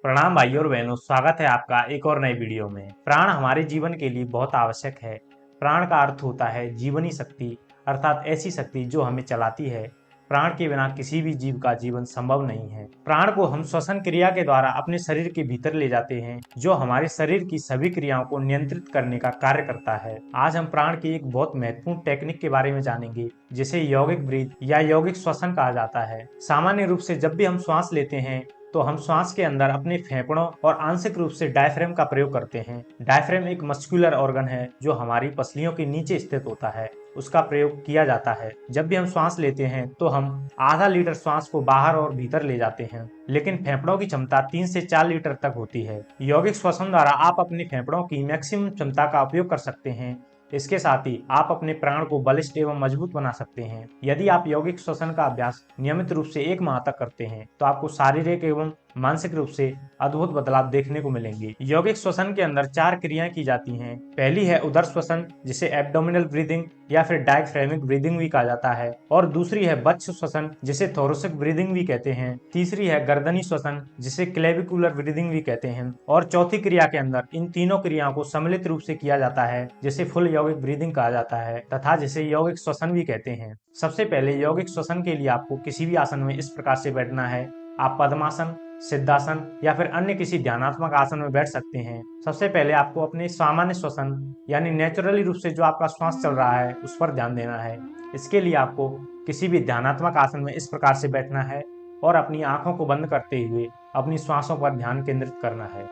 प्रणाम भाइयों और बहनों, स्वागत है आपका एक और नए वीडियो में। प्राण हमारे जीवन के लिए बहुत आवश्यक है। प्राण का अर्थ होता है जीवनी शक्ति, अर्थात ऐसी शक्ति जो हमें चलाती है। प्राण के बिना किसी भी जीव का जीवन संभव नहीं है। प्राण को हम श्वसन क्रिया के द्वारा अपने शरीर के भीतर ले जाते हैं, जो हमारे शरीर की सभी क्रियाओं को नियंत्रित करने का कार्य करता है। आज हम प्राण की एक बहुत महत्वपूर्ण टेक्निक के बारे में जानेंगे, जिसे यौगिक ब्रीथ या यौगिक श्वसन कहा जाता है। सामान्य रूप से जब भी हम श्वास लेते हैं तो हम श्वास के अंदर अपने फेफड़ों और आंशिक रूप से डायफ्राम का प्रयोग करते हैं। डायफ्राम एक मस्कुलर ऑर्गन है जो हमारी पसलियों के नीचे स्थित होता है। उसका प्रयोग किया जाता है। जब भी हम श्वास लेते हैं तो हम आधा लीटर श्वास को बाहर और भीतर ले जाते हैं, लेकिन फेफड़ों की क्षमता 3 से 4 लीटर तक होती है। यौगिक श्वसन द्वारा आप अपने फेफड़ों की मैक्सिमम क्षमता का उपयोग कर सकते हैं। इसके साथ ही आप अपने प्राण को बलिष्ठ एवं मजबूत बना सकते हैं। यदि आप यौगिक श्वसन का अभ्यास नियमित रूप से 1 माह तक करते हैं तो आपको शारीरिक एवं मानसिक रूप से अद्भुत बदलाव देखने को मिलेंगे। यौगिक श्वसन के अंदर 4 क्रियाएं की जाती हैं। पहली है उदर श्वसन, जिसे एब्डोमिनल ब्रीदिंग या फिर डायफ्रेमिक ब्रीदिंग भी कहा जाता है, और दूसरी है वक्ष श्वसन, जिसे थोरेसिक ब्रीदिंग भी कहते हैं। तीसरी है गर्दनी श्वसन, जिसे क्लेविकुलर ब्रीदिंग भी कहते हैं, और चौथी क्रिया के अंदर इन तीनों क्रियाओं को सम्मिलित रूप से किया जाता है, जिसे फुल यौगिक ब्रीदिंग कहा जाता है तथा जिसे यौगिक श्वसन भी कहते हैं। सबसे पहले यौगिक श्वसन के लिए आपको किसी भी आसन में इस प्रकार से बैठना है। आप पद्मासन, सिद्धासन या फिर अन्य किसी ध्यानात्मक आसन में बैठ सकते हैं। सबसे पहले आपको अपने सामान्य श्वसन यानी नेचुरली रूप से जो आपका श्वास चल रहा है उस पर ध्यान देना है। इसके लिए आपको किसी भी ध्यानात्मक आसन में इस प्रकार से बैठना है और अपनी आंखों को बंद करते हुए अपनी श्वासों पर ध्यान केंद्रित करना है।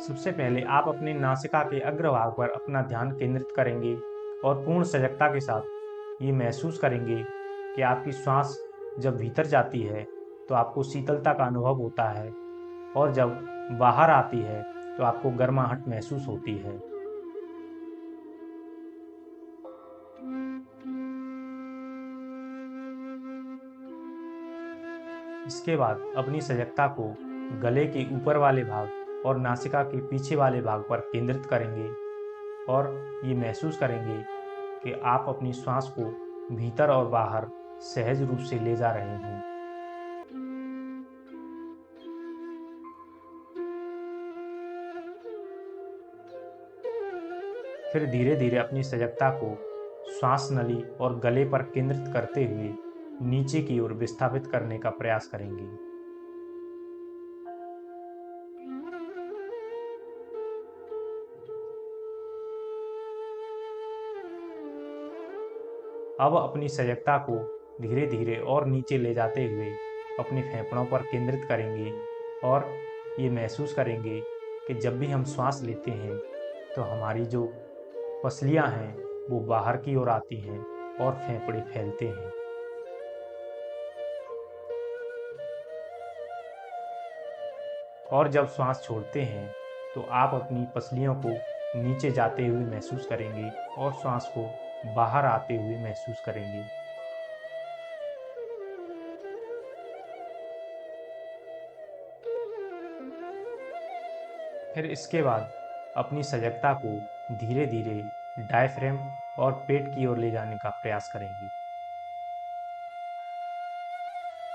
सबसे पहले आप अपनी नासिका के अग्रभाग पर अपना ध्यान केंद्रित करेंगे और पूर्ण सजगता के साथ ये महसूस करेंगे कि आपकी श्वास जब भीतर जाती है तो आपको शीतलता का अनुभव होता है, और जब बाहर आती है तो आपको गर्माहट महसूस होती है। इसके बाद अपनी सजगता को गले के ऊपर वाले भाग और नासिका के पीछे वाले भाग पर केंद्रित करेंगे और ये महसूस करेंगे कि आप अपनी श्वास को भीतर और बाहर सहज रूप से ले जा रहे हैं। फिर धीरे धीरे अपनी सजगता को श्वास नली और गले पर केंद्रित करते हुए नीचे की ओर विस्थापित करने का प्रयास करेंगे। अब अपनी सजगता को धीरे धीरे और नीचे ले जाते हुए अपने फेफड़ों पर केंद्रित करेंगे और ये महसूस करेंगे कि जब भी हम श्वास लेते हैं तो हमारी जो पसलियां हैं वो बाहर की ओर आती हैं और फेफड़े फैलते हैं। और जब श्वास छोड़ते हैं तो आप अपनी पसलियों को नीचे जाते हुए महसूस करेंगे और श्वास को बाहर आते हुए महसूस करेंगे। फिर इसके बाद अपनी सजगता को धीरे धीरे डायफ्राम और पेट की ओर ले जाने का प्रयास करेंगे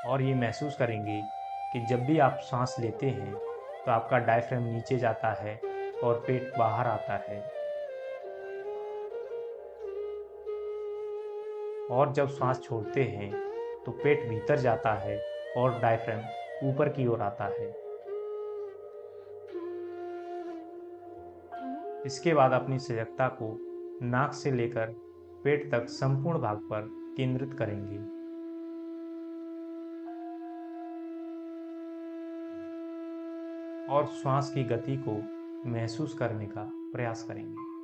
और ये महसूस करेंगे कि जब भी आप सांस लेते हैं तो आपका डायफ्राम नीचे जाता है और पेट बाहर आता है, और जब सांस छोड़ते हैं तो पेट भीतर जाता है और डायफ्राम ऊपर की ओर आता है। इसके बाद अपनी सजगता को नाक से लेकर पेट तक संपूर्ण भाग पर केंद्रित करेंगे और श्वास की गति को महसूस करने का प्रयास करेंगे।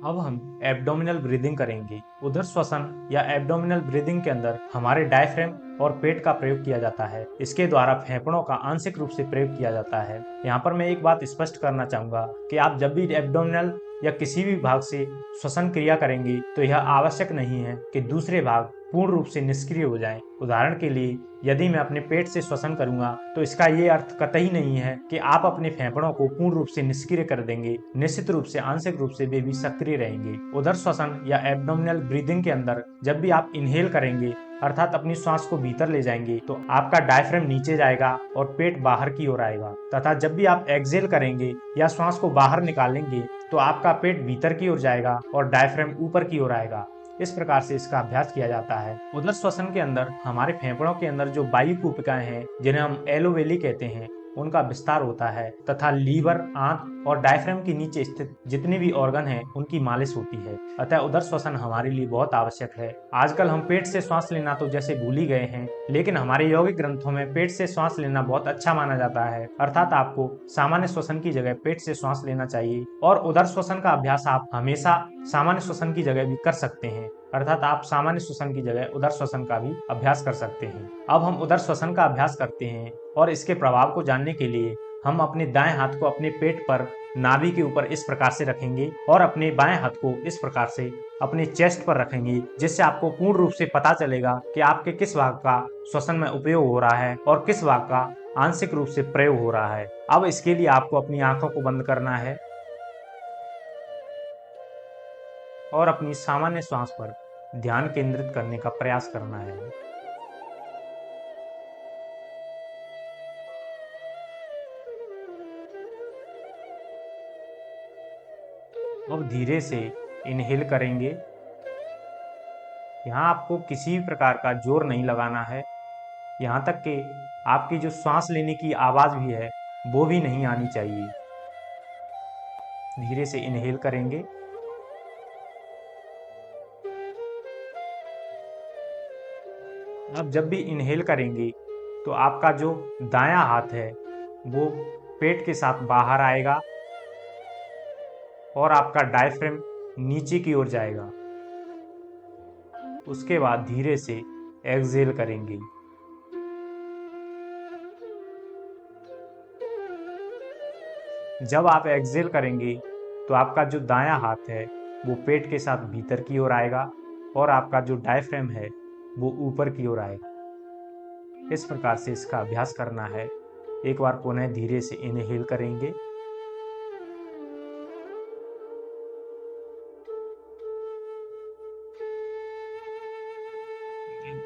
अब हम एब्डोमिनल ब्रीदिंग करेंगे। उदर श्वसन या एब्डोमिनल ब्रीदिंग के अंदर हमारे डायफ्राम और पेट का प्रयोग किया जाता है। इसके द्वारा फेफड़ों का आंशिक रूप से प्रयोग किया जाता है। यहाँ पर मैं एक बात स्पष्ट करना चाहूंगा कि आप जब भी एब्डोमिनल या किसी भी भाग से श्वसन क्रिया करेंगे तो यह आवश्यक नहीं है कि दूसरे भाग पूर्ण रूप से निष्क्रिय हो जाएं। उदाहरण के लिए यदि मैं अपने पेट से श्वसन करूंगा तो इसका ये अर्थ कतई नहीं है कि आप अपने फेफड़ों को पूर्ण रूप से निष्क्रिय कर देंगे। निश्चित रूप से आंशिक रूप से वे भी सक्रिय रहेंगे। उदर श्वसन या एब्डोमिनल ब्रीदिंग के अंदर जब भी आप इनहेल करेंगे अर्थात अपनी श्वास को भीतर ले जाएंगे तो आपका डायफ्राम नीचे जाएगा और पेट बाहर की ओर आएगा, तथा जब भी आप एक्सहेल करेंगे या श्वास को बाहर निकालेंगे तो आपका पेट भीतर की ओर जाएगा और डायफ्राम ऊपर की ओर आएगा। इस प्रकार से इसका अभ्यास किया जाता है। उदर श्वसन के अंदर हमारे फेफड़ों के अंदर जो वायु कूपिकाएं हैं जिन्हें हम एलोवेली कहते हैं उनका विस्तार होता है तथा लीवर, आंत और डायफ्राम के नीचे स्थित जितने भी ऑर्गन हैं उनकी मालिश होती है। अतः उदर श्वसन हमारे लिए बहुत आवश्यक है। आजकल हम पेट से श्वास लेना तो जैसे भूल ही गए हैं, लेकिन हमारे यौगिक ग्रंथों में पेट से श्वास लेना बहुत अच्छा माना जाता है। अर्थात आपको सामान्य श्वसन की जगह पेट से श्वास लेना चाहिए और उदर श्वसन का अभ्यास आप हमेशा सामान्य श्वसन की जगह भी कर सकते हैं। अर्थात आप सामान्य श्वसन की जगह उदर श्वसन का भी अभ्यास कर सकते हैं। अब हम उदर श्वसन का अभ्यास करते हैं और इसके प्रभाव को जानने के लिए हम अपने दाएं हाथ को अपने पेट पर नाभि के ऊपर इस प्रकार से रखेंगे और अपने बाएं हाथ को इस प्रकार से अपने चेस्ट पर रखेंगे, जिससे आपको पूर्ण रूप से पता चलेगा कि आपके किस भाग का श्वसन में उपयोग हो रहा है और किस भाग का आंशिक रूप से प्रयोग हो रहा है। अब इसके लिए आपको अपनी आंखों को बंद करना है और अपनी सामान्य श्वास पर ध्यान केंद्रित करने का प्रयास करना है। अब धीरे से इनहेल करेंगे। यहाँ आपको किसी भी प्रकार का जोर नहीं लगाना है, यहाँ तक कि आपकी जो सांस लेने की आवाज भी है वो भी नहीं आनी चाहिए। धीरे से इनहेल करेंगे। अब जब भी इनहेल करेंगे तो आपका जो दायां हाथ है वो पेट के साथ बाहर आएगा और आपका डायफ्राम नीचे की ओर जाएगा। उसके बाद धीरे से एक्सहेल करेंगे। जब आप एक्सहेल करेंगे तो आपका जो दायां हाथ है वो पेट के साथ भीतर की ओर आएगा और आपका जो डायफ्राम है वो ऊपर की ओर आएगा। इस प्रकार से इसका अभ्यास करना है। एक बार पुनः धीरे से इनहेल करेंगे।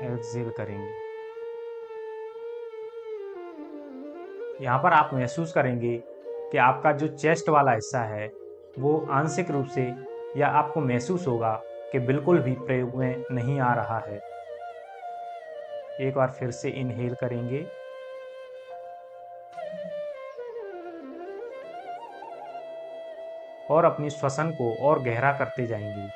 एक्सहेल करेंगे। यहाँ पर आप महसूस करेंगे कि आपका जो चेस्ट वाला हिस्सा है वो आंशिक रूप से या आपको महसूस होगा कि बिल्कुल भी प्रयोग में नहीं आ रहा है। एक बार फिर से इनहेल करेंगे और अपनी श्वसन को और गहरा करते जाएंगे।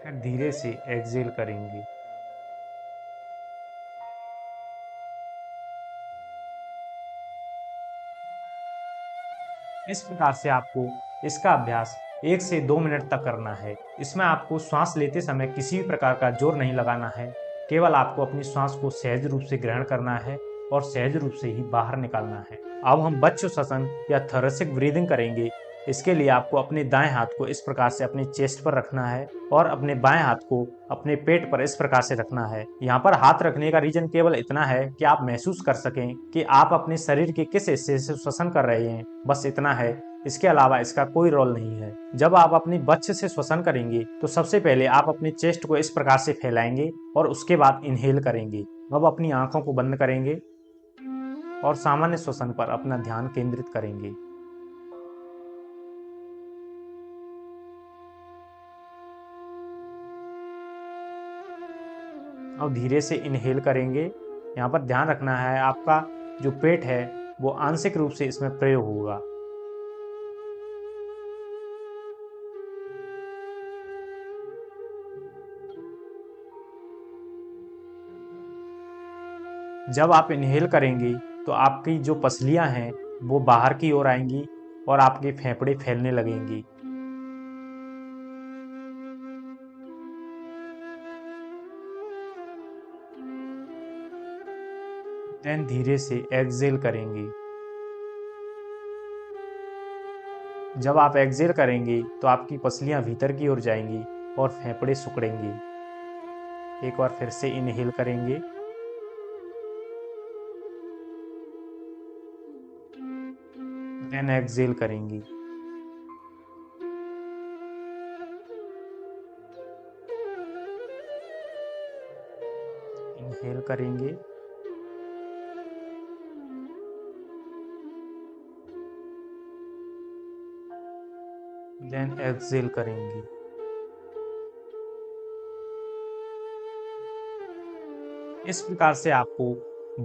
फिर धीरे से एक्सहेल करेंगे। इस प्रकार से आपको इसका अभ्यास 1 से 2 मिनट तक करना है। इसमें आपको श्वास लेते समय किसी भी प्रकार का जोर नहीं लगाना है, केवल आपको अपनी श्वास को सहज रूप से ग्रहण करना है और सहज रूप से ही बाहर निकालना है। अब हम बच्चु श्वसन या थोरेसिक ब्रीदिंग करेंगे। इसके लिए आपको अपने दाएं हाथ को इस प्रकार से अपने चेस्ट पर रखना है और अपने बाएं हाथ को अपने पेट पर इस प्रकार से रखना है। यहाँ पर हाथ रखने का रीजन केवल इतना है कि आप महसूस कर सकें कि आप अपने शरीर के किस हिस्से से श्वसन कर रहे हैं, बस इतना है। इसके अलावा इसका कोई रोल नहीं है। जब आप अपनी बच्चे से श्वसन करेंगे तो सबसे पहले आप अपने चेस्ट को इस प्रकार से फैलाएंगे और उसके बाद इनहेल करेंगे। अब अपनी आंखों को बंद करेंगे और सामान्य श्वसन पर अपना ध्यान केंद्रित करेंगे। अब धीरे से इनहेल करेंगे। यहाँ पर ध्यान रखना है आपका जो पेट है वो आंशिक रूप से इसमें प्रयोग होगा। जब आप इनहेल करेंगे तो आपकी जो पसलियां हैं वो बाहर की ओर आएंगी और आपके फेफड़े फैलने लगेंगी। देन धीरे से एक्सहेल करेंगे। जब आप एक्सहेल करेंगे तो आपकी पसलियां भीतर की ओर जाएंगी और फेफड़े सिकुड़ेंगे। एक बार फिर से इनहेल करेंगे, देन एक्सहेल करेंगी। इनहेल करेंगे, देन एक्सहेल करेंगे। इस प्रकार से आपको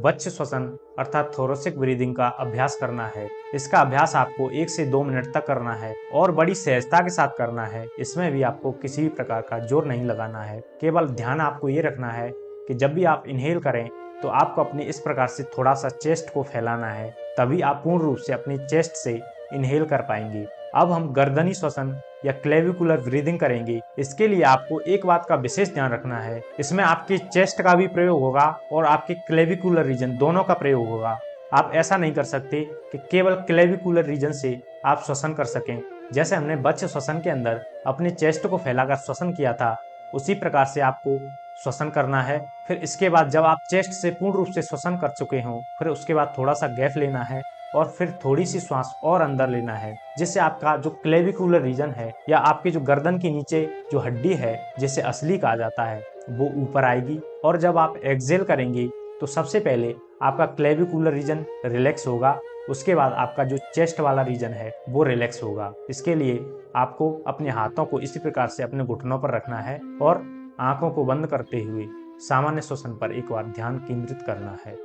वक्ष श्वसन अर्थात थोरेसिक ब्रीदिंग का अभ्यास करना है। इसका अभ्यास आपको 1 से 2 मिनट तक करना है और बड़ी सहजता के साथ करना है। इसमें भी आपको किसी भी प्रकार का जोर नहीं लगाना है। केवल ध्यान आपको ये रखना है कि जब भी आप इनहेल करें तो आपको अपने इस प्रकार से थोड़ा सा चेस्ट को फैलाना है, तभी आप पूर्ण रूप से अपनी चेस्ट से इनहेल कर पाएंगे। अब हम गर्दनी श्वसन या क्लेविकुलर ब्रीदिंग करेंगे। इसके लिए आपको एक बात का विशेष ध्यान रखना है, इसमें आपके चेस्ट का भी प्रयोग होगा और आपके क्लेविकुलर रीजन दोनों का प्रयोग होगा। आप ऐसा नहीं कर सकते कि केवल क्लेविकुलर रीजन से आप श्वसन कर सकें। जैसे हमने वक्ष श्वसन के अंदर अपने चेस्ट को फैलाकर श्वसन किया था, उसी प्रकार से आपको श्वसन करना है। फिर इसके बाद जब आप चेस्ट से पूर्ण रूप से श्वसन कर चुके हों, फिर उसके बाद थोड़ा सा गैप लेना है और फिर थोड़ी सी श्वास और अंदर लेना है, जिससे आपका जो क्लेविकुलर रीजन है या आपके जो गर्दन के नीचे जो हड्डी है जिसे असली कहा जाता है, वो ऊपर आएगी। और जब आप एक्सहेल करेंगे तो सबसे पहले आपका क्लेविकुलर रीजन रिलैक्स होगा, उसके बाद आपका जो चेस्ट वाला रीजन है वो रिलैक्स होगा। इसके लिए आपको अपने हाथों को इसी प्रकार से अपने घुटनों पर रखना है और आंखों को बंद करते हुए सामान्य श्वसन पर एक बार ध्यान केंद्रित करना है।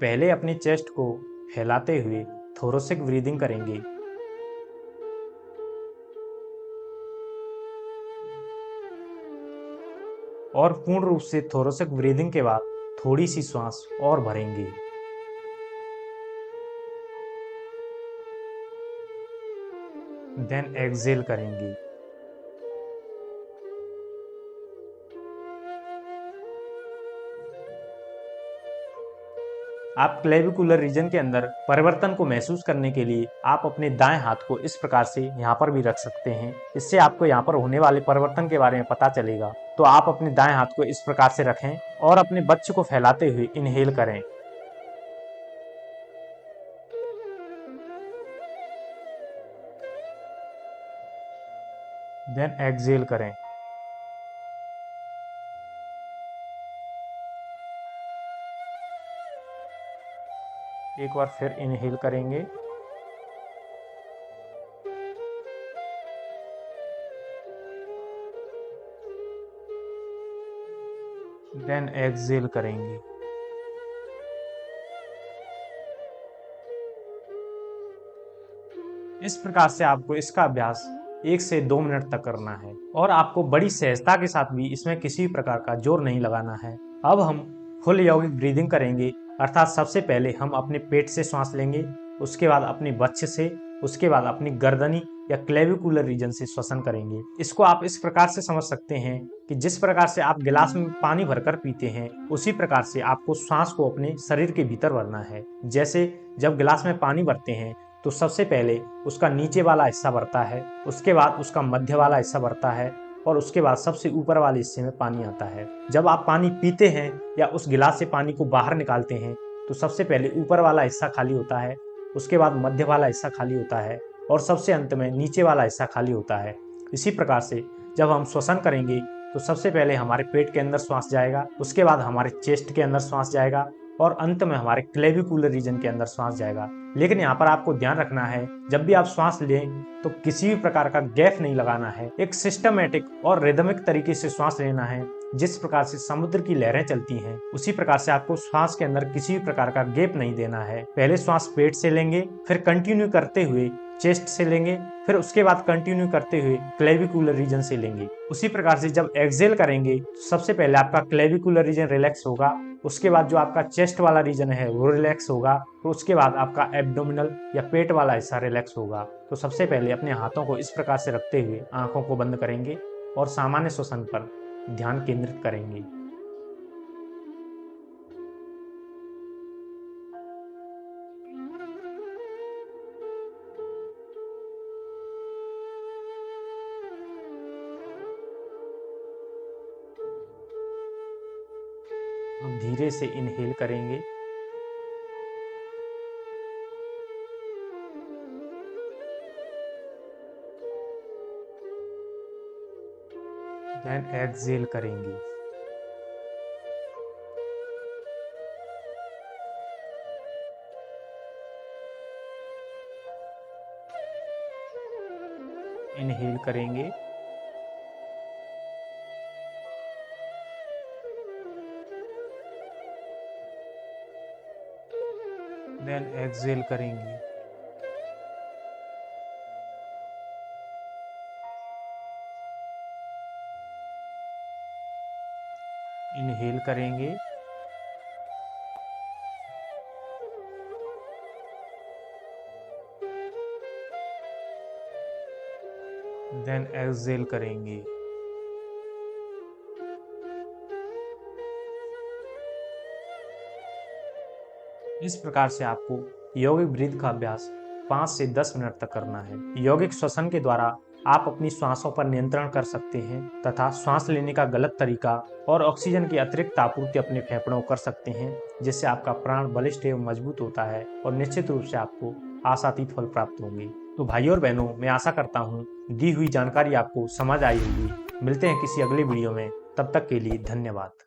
पहले अपनी चेस्ट को फैलाते हुए थोरेसिक ब्रीदिंग करेंगे। और पूर्ण रूप से थोरेसिक ब्रीदिंग के बाद थोड़ी सी श्वास और भरेंगे। देन एक्सहेल करेंगे। आप क्लेविकुलर रीजन के अंदर परिवर्तन को महसूस करने के लिए आप अपने दाएं हाथ को इस प्रकार से यहाँ पर भी रख सकते हैं। इससे आपको यहाँ पर होने वाले परिवर्तन के बारे में पता चलेगा। तो आप अपने दाएं हाथ को इस प्रकार से रखें और अपने वक्ष को फैलाते हुए इनहेल करें। देन एक्सहेल करें। एक बार फिर इनहेल करेंगे। देन एक्सहेल करेंगे। इस प्रकार से आपको इसका अभ्यास 1 से 2 मिनट तक करना है और आपको बड़ी सहजता के साथ भी इसमें किसी प्रकार का जोर नहीं लगाना है। अब हम फुल यौगिक ब्रीदिंग करेंगे, अर्थात सबसे पहले हम अपने पेट से सांस लेंगे, उसके बाद अपने वक्ष से, उसके बाद अपनी गर्दनी या क्लेविकुलर रीजन से श्वसन करेंगे। इसको आप इस प्रकार से समझ सकते हैं कि जिस प्रकार से आप गिलास में पानी भरकर पीते हैं, उसी प्रकार से आपको सांस को अपने शरीर के भीतर भरना है। जैसे जब गिलास में पानी भरते हैं तो सबसे पहले उसका नीचे वाला हिस्सा भरता है, उसके बाद उसका मध्य वाला हिस्सा भरता है और उसके बाद सबसे ऊपर वाले हिस्से में पानी आता है। जब आप पानी पीते हैं या उस गिलास से पानी को बाहर निकालते हैं तो सबसे पहले ऊपर वाला हिस्सा खाली होता है, उसके बाद मध्य वाला हिस्सा खाली होता है और सबसे अंत में नीचे वाला हिस्सा खाली होता है। इसी प्रकार से जब हम श्वसन करेंगे तो सबसे पहले हमारे पेट के अंदर श्वास जाएगा, उसके बाद हमारे चेस्ट के अंदर श्वास जाएगा और अंत में हमारे क्लेविकुलर रीजन के अंदर श्वास जाएगा। लेकिन यहाँ पर आपको ध्यान रखना है, जब भी आप श्वास लें तो किसी भी प्रकार का गैप नहीं लगाना है। एक सिस्टमेटिक और रिदमिक तरीके से श्वास लेना है। जिस प्रकार से समुद्र की लहरें चलती हैं, उसी प्रकार से आपको श्वास के अंदर किसी भी प्रकार का गैप नहीं देना है। पहले श्वास पेट से लेंगे, फिर कंटिन्यू करते हुए चेस्ट से लेंगे, फिर उसके बाद कंटिन्यू करते हुए क्लेविकुलर रीजन से लेंगे। उसी प्रकार से जब एक्सहेल करेंगे तो सबसे पहले आपका क्लेविकुलर रीजन रिलैक्स होगा, उसके बाद जो आपका चेस्ट वाला रीजन है वो रिलैक्स होगा, तो उसके बाद आपका एब्डोमिनल या पेट वाला हिस्सा रिलैक्स होगा। तो सबसे पहले अपने हाथों को इस प्रकार से रखते हुए आंखों को बंद करेंगे और सामान्य श्वसन पर ध्यान केंद्रित करेंगे। अब धीरे से इनहेल करेंगे। देन एक्सहेल करेंगे। इनहेल करेंगे। देन एक्सहेल करेंगे। इनहेल करेंगे। देन एक्सहेल करेंगे। इस प्रकार से आपको यौगिक ब्रीथ का अभ्यास 5 से 10 मिनट तक करना है। यौगिक श्वसन के द्वारा आप अपनी श्वासों पर नियंत्रण कर सकते हैं तथा श्वास लेने का गलत तरीका और ऑक्सीजन की अतिरिक्त आपूर्ति अपने फेफड़ों कर सकते हैं, जिससे आपका प्राण बलिष्ठ एवं मजबूत होता है और निश्चित रूप से आपको आशातीत फल प्राप्त होंगे। तो भाइयों और बहनों, मैं आशा करता हूँ दी हुई जानकारी आपको समझ आई होगी। मिलते हैं किसी अगले वीडियो में, तब तक के लिए धन्यवाद।